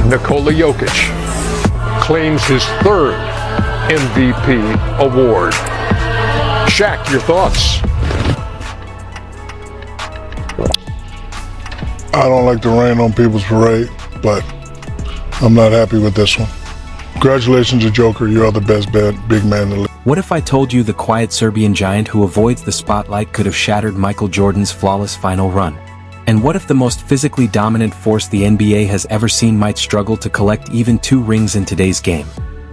Nikola Jokić claims his third MVP award. Shaq, your thoughts? I don't like to rain on people's parade, but I'm not happy with this one. Congratulations to Joker, you are the best big man in the league. What if I told you the quiet Serbian giant who avoids the spotlight could have shattered Michael Jordan's flawless final run? And what if the most physically dominant force the NBA has ever seen might struggle to collect even 2 rings in today's game?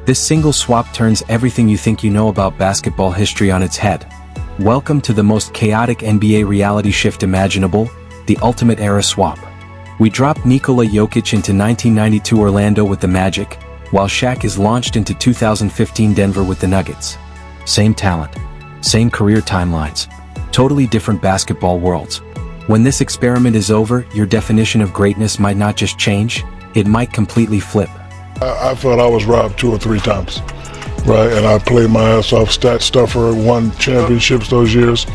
This single swap turns everything you think you know about basketball history on its head. Welcome to the most chaotic NBA reality shift imaginable, the ultimate era swap. We drop Nikola Jokić into 1992 Orlando with the Magic, while Shaq is launched into 2015 Denver with the Nuggets. Same talent, same career timelines, totally different basketball worlds. When this experiment is over, your definition of greatness might not just change, it might completely flip. I felt I was robbed 2 or 3 times, right? And I played my ass off, stat stuffer, won championships those years.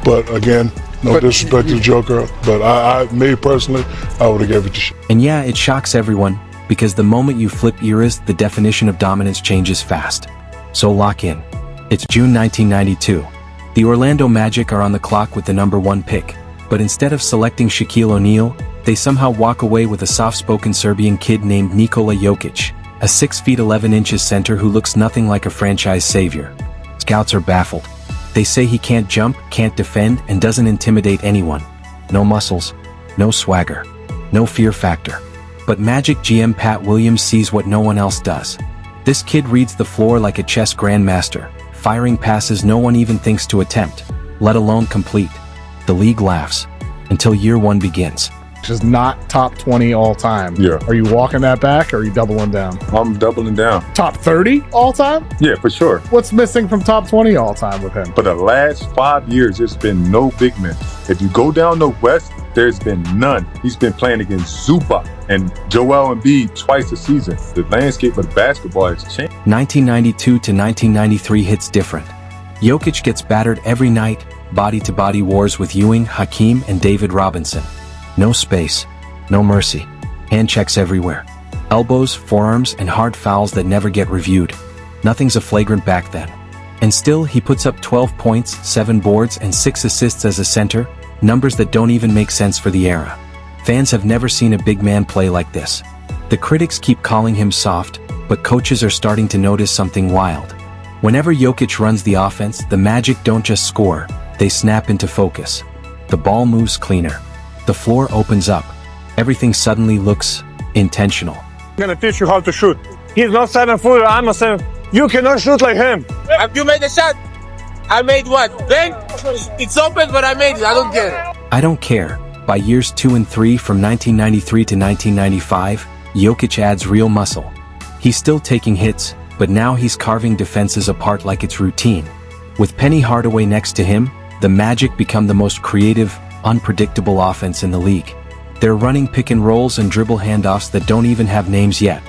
But again, no disrespect to Joker, but me personally, I would have gave it to Shaq. And yeah, it shocks everyone, because the moment you flip eras, the definition of dominance changes fast. So lock in. It's June 1992. The Orlando Magic are on the clock with the #1 pick, but instead of selecting Shaquille O'Neal, they somehow walk away with a soft-spoken Serbian kid named Nikola Jokić, a 6 feet 11 inches center who looks nothing like a franchise savior. Scouts are baffled. They say he can't jump, can't defend, and doesn't intimidate anyone. No muscles, no swagger, no fear factor. But Magic GM Pat Williams sees what no one else does. This kid reads the floor like a chess grandmaster, firing passes no one even thinks to attempt, let alone complete. The league laughs, until year 1 begins. Is not top 20 all time. Yeah. Are you walking that back or are you doubling down? I'm doubling down. Top 30 all time? Yeah, for sure. What's missing from top 20 all time with him? For the last 5 years, there's been no big men. If you go down the West, there's been none. He's been playing against Zubac and Joel Embiid twice a season. The landscape of basketball has changed. 1992 to 1993 hits different. Jokić gets battered every night, body-to-body wars with Ewing, Hakeem, and David Robinson. No space, no mercy. Hand checks everywhere. Elbows, forearms, and hard fouls that never get reviewed. Nothing's a flagrant back then. And still, he puts up 12 points, 7 boards, and 6 assists as a center, numbers that don't even make sense for the era. Fans have never seen a big man play like this. The critics keep calling him soft, but coaches are starting to notice something wild. Whenever Jokić runs the offense, the Magic don't just score, they snap into focus. The ball moves cleaner. The floor opens up. Everything suddenly looks intentional. I'm gonna teach you how to shoot. He's not 7 foot, I'm a 7. You cannot shoot like him. You made a shot. I made what? Bang? It's open, but I made it. I don't care. I don't care. By years 2 and 3, from 1993 to 1995, Jokić adds real muscle. He's still taking hits, but now he's carving defenses apart like it's routine. With Penny Hardaway next to him, the Magic become the most creative, unpredictable offense in the league. They're running pick and rolls and dribble handoffs that don't even have names yet.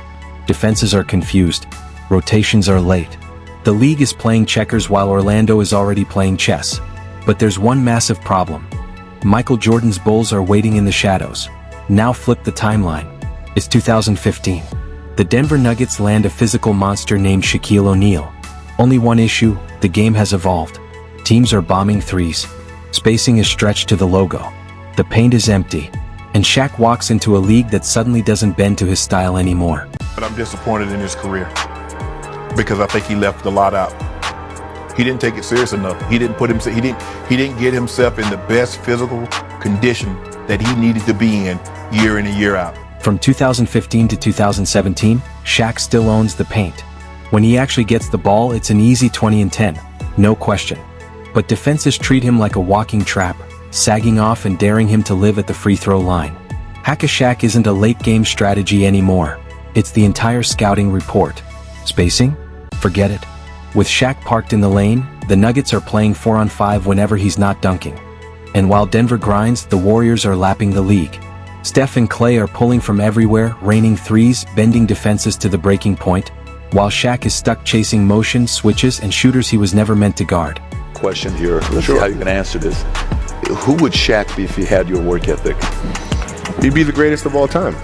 Defenses are confused. Rotations are late. The league is playing checkers while Orlando is already playing chess. But there's one massive problem. Michael Jordan's Bulls are waiting in the shadows. Now flip the timeline. It's 2015. The Denver Nuggets land a physical monster named Shaquille O'Neal. Only one issue, the game has evolved. Teams are bombing threes. Spacing is stretched to the logo. The paint is empty. And Shaq walks into a league that suddenly doesn't bend to his style anymore. But I'm disappointed in his career because I think he left a lot out. He didn't take it serious enough. He didn't get himself in the best physical condition that he needed to be in year and year out. From 2015 to 2017, Shaq still owns the paint. When he actually gets the ball, it's an easy 20 and 10, no question. But defenses treat him like a walking trap, sagging off and daring him to live at the free throw line. Hack-a-Shaq isn't a late-game strategy anymore. It's the entire scouting report. Spacing? Forget it. With Shaq parked in the lane, the Nuggets are playing 4-on-5 whenever he's not dunking. And while Denver grinds, the Warriors are lapping the league. Steph and Klay are pulling from everywhere, raining threes, bending defenses to the breaking point, while Shaq is stuck chasing motion, switches, and shooters he was never meant to guard. Question here. Let's see how you can answer this. Who would Shaq be if he had your work ethic? He'd be the greatest of all time.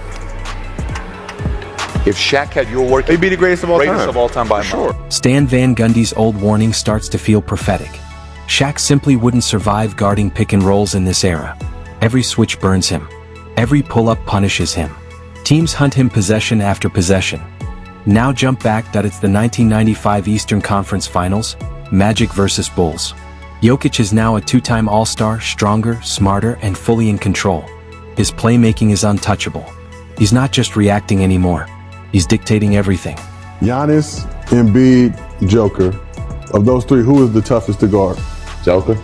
If Shaq had your work, He'd be the greatest of all time. By a mile. Stan Van Gundy's old warning starts to feel prophetic. Shaq simply wouldn't survive guarding pick and rolls in this era. Every switch burns him. Every pull-up punishes him. Teams hunt him possession after possession. Now jump back that it's the 1995 Eastern Conference Finals, Magic versus Bulls. Jokic is now a two-time All-Star, stronger, smarter, and fully in control. His playmaking is untouchable. He's not just reacting anymore. He's dictating everything. Giannis, Embiid, Joker. Of those three, who is the toughest to guard? Joker.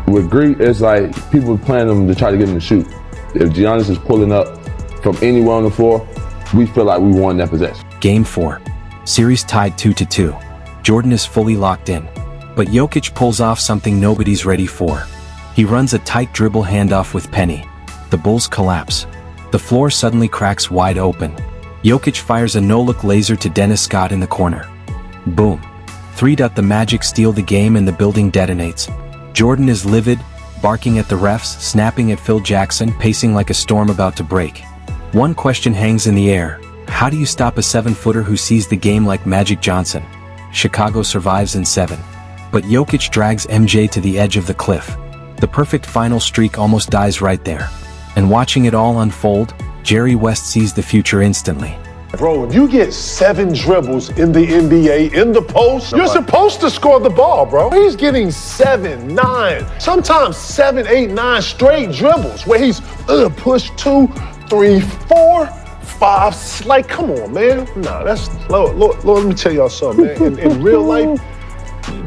With Greek, it's like people playing them to try to get him to shoot. If Giannis is pulling up from anywhere on the floor, we feel like we won that possession. Game 4. Series tied 2-2. Jordan is fully locked in. But Jokic pulls off something nobody's ready for. He runs a tight dribble handoff with Penny. The Bulls collapse. The floor suddenly cracks wide open. Jokic fires a no-look laser to Dennis Scott in the corner. Boom. 3. The Magic steal the game and the building detonates. Jordan is livid, barking at the refs, snapping at Phil Jackson, pacing like a storm about to break. One question hangs in the air. How do you stop a 7-footer who sees the game like Magic Johnson? Chicago survives in 7. But Jokic drags MJ to the edge of the cliff. The perfect final streak almost dies right there. And watching it all unfold, Jerry West sees the future instantly. Bro, if you get 7 dribbles in the NBA in the post, you're supposed to score the ball, bro. He's getting 7, 9, sometimes 7, 8, 9 straight dribbles where he's push 2, 3, 4, 5. Like, come on, man. Nah, that's, Lord, let me tell y'all something, man. In real life,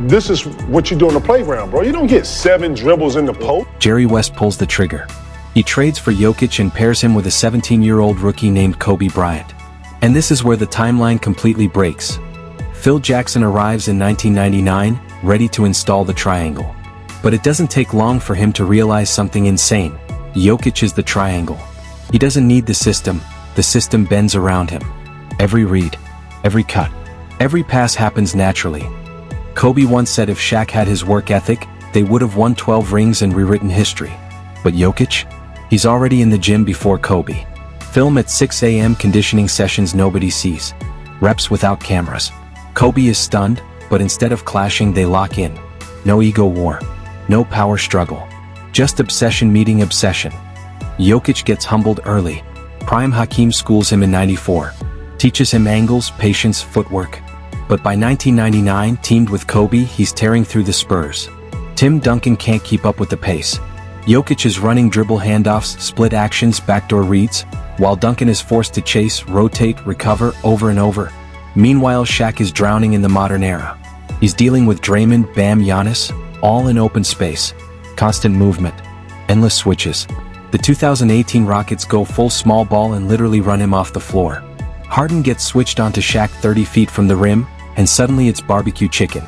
this is what you do on the playground, bro. You don't get 7 dribbles in the post. Jerry West pulls the trigger. He trades for Jokic and pairs him with a 17-year-old rookie named Kobe Bryant. And this is where the timeline completely breaks. Phil Jackson arrives in 1999, ready to install the triangle. But it doesn't take long for him to realize something insane. Jokic is the triangle. He doesn't need the system bends around him. Every read, every cut, every pass happens naturally. Kobe once said if Shaq had his work ethic, they would have won 12 rings and rewritten history. But Jokic? He's already in the gym before Kobe. Film at 6 a.m. conditioning sessions nobody sees. Reps without cameras. Kobe is stunned, but instead of clashing they lock in. No ego war. No power struggle. Just obsession meeting obsession. Jokic gets humbled early. Prime Hakeem schools him in '94. Teaches him angles, patience, footwork. But by 1999, teamed with Kobe, he's tearing through the Spurs. Tim Duncan can't keep up with the pace. Jokic is running dribble handoffs, split actions, backdoor reads, while Duncan is forced to chase, rotate, recover over and over. Meanwhile, Shaq is drowning in the modern era. He's dealing with Draymond, Bam, Giannis, all in open space. Constant movement. Endless switches. The 2018 Rockets go full small ball and literally run him off the floor. Harden gets switched onto Shaq 30 feet from the rim, and suddenly it's barbecue chicken.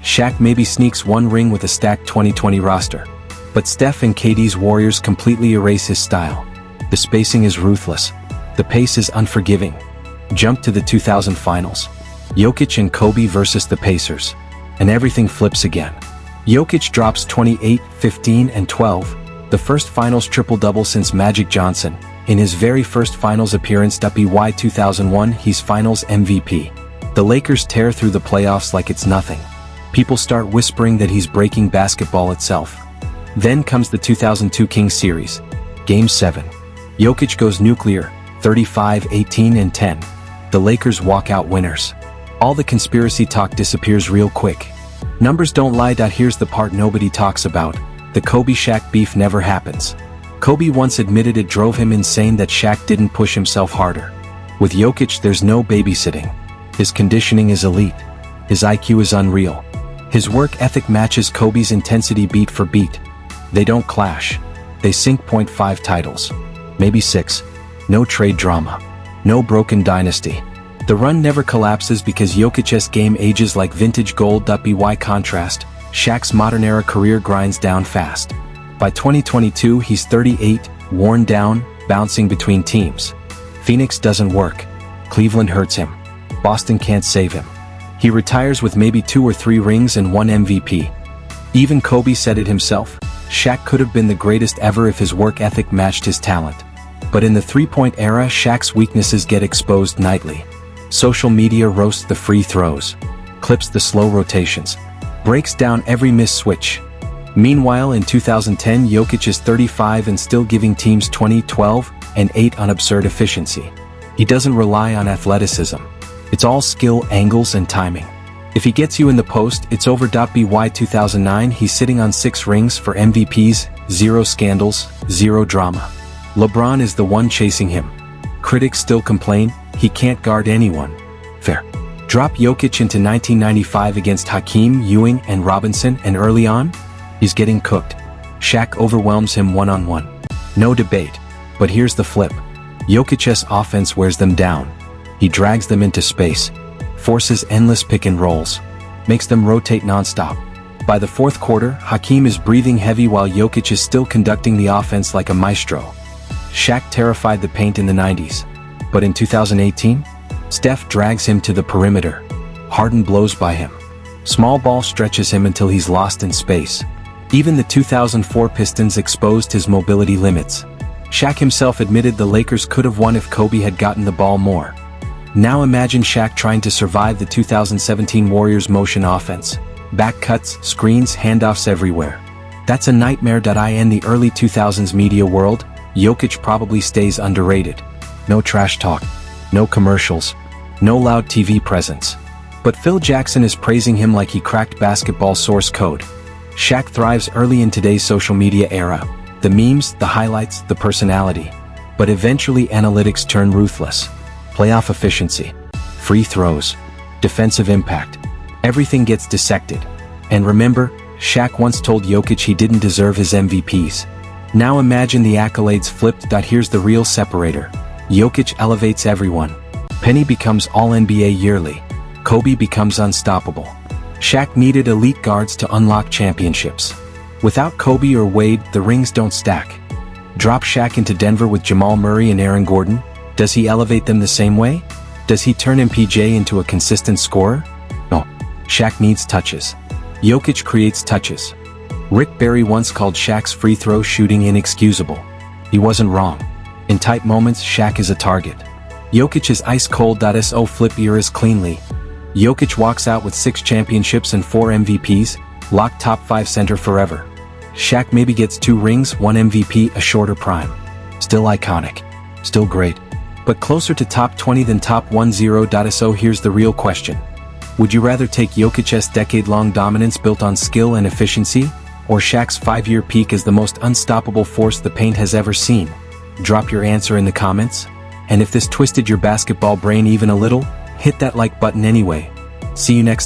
Shaq maybe sneaks one ring with a stacked 2020 roster. But Steph and KD's Warriors completely erase his style. The spacing is ruthless. The pace is unforgiving. Jump to the 2000 finals. Jokic and Kobe versus the Pacers. And everything flips again. Jokic drops 28, 15, and 12, the first finals triple-double since Magic Johnson. In his very first finals appearance (BY 2001), he's finals MVP. The Lakers tear through the playoffs like it's nothing. People start whispering that he's breaking basketball itself. Then comes the 2002 Kings series. Game 7. Jokic goes nuclear, 35, 18, and 10. The Lakers walk out winners. All the conspiracy talk disappears real quick. Numbers don't lie. Here's the part nobody talks about. The Kobe-Shaq beef never happens. Kobe once admitted it drove him insane that Shaq didn't push himself harder. With Jokic, there's no babysitting. His conditioning is elite. His IQ is unreal. His work ethic matches Kobe's intensity beat for beat. They don't clash. They sync. 5 titles. Maybe 6. No trade drama. No broken dynasty. The run never collapses because Jokic's game ages like vintage gold. By contrast, Shaq's modern-era career grinds down fast. By 2022, he's 38, worn down, bouncing between teams. Phoenix doesn't work. Cleveland hurts him. Boston can't save him. He retires with maybe 2 or 3 rings and 1 MVP. Even Kobe said it himself. Shaq could have been the greatest ever if his work ethic matched his talent. But in the three-point era, Shaq's weaknesses get exposed nightly. Social media roasts the free throws, clips the slow rotations, breaks down every missed switch. Meanwhile, in 2010, Jokic is 35 and still giving teams 20, 12, and 8 on absurd efficiency. He doesn't rely on athleticism. It's all skill, angles, and timing. If he gets you in the post, it's over. By 2009, he's sitting on 6 rings for MVPs, 0 scandals, 0 drama. LeBron is the one chasing him. Critics still complain, he can't guard anyone. Fair. Drop Jokic into 1995 against Hakeem, Ewing, and Robinson, and early on, he's getting cooked. Shaq overwhelms him one-on-one. No debate. But here's the flip. Jokic's offense wears them down. He drags them into space, forces endless pick and rolls, makes them rotate nonstop. By the fourth quarter, Hakeem is breathing heavy while Jokic is still conducting the offense like a maestro. Shaq terrified the paint in the 90s. But in 2018, Steph drags him to the perimeter. Harden blows by him. Small ball stretches him until he's lost in space. Even the 2004 Pistons exposed his mobility limits. Shaq himself admitted the Lakers could have won if Kobe had gotten the ball more. Now imagine Shaq trying to survive the 2017 Warriors motion offense. Back cuts, screens, handoffs everywhere. That's a nightmare. In the early 2000s media world, Jokic probably stays underrated. No trash talk, no commercials, no loud TV presence. But Phil Jackson is praising him like he cracked basketball source code. Shaq thrives early in today's social media era. The memes, the highlights, the personality. But eventually analytics turn ruthless. Playoff efficiency, free throws, defensive impact. Everything gets dissected. And remember, Shaq once told Jokic he didn't deserve his MVPs. Now imagine the accolades flipped. Here's the real separator. Jokic elevates everyone. Penny becomes All-NBA yearly. Kobe becomes unstoppable. Shaq needed elite guards to unlock championships. Without Kobe or Wade, the rings don't stack. Drop Shaq into Denver with Jamal Murray and Aaron Gordon. Does he elevate them the same way? Does he turn MPJ into a consistent scorer? No. Shaq needs touches. Jokic creates touches. Rick Barry once called Shaq's free throw shooting inexcusable. He wasn't wrong. In tight moments, Shaq is a target. Jokic is ice cold. So flip eras cleanly. Jokic walks out with 6 championships and 4 MVPs, locked top 5 center forever. Shaq maybe gets 2 rings, 1 MVP, a shorter prime. Still iconic. Still great. But closer to top 20 than top 10. So here's the real question. Would you rather take Jokic's decade-long dominance built on skill and efficiency, or Shaq's 5-year peak as the most unstoppable force the paint has ever seen? Drop your answer in the comments. And if this twisted your basketball brain even a little, hit that like button anyway. See you next time.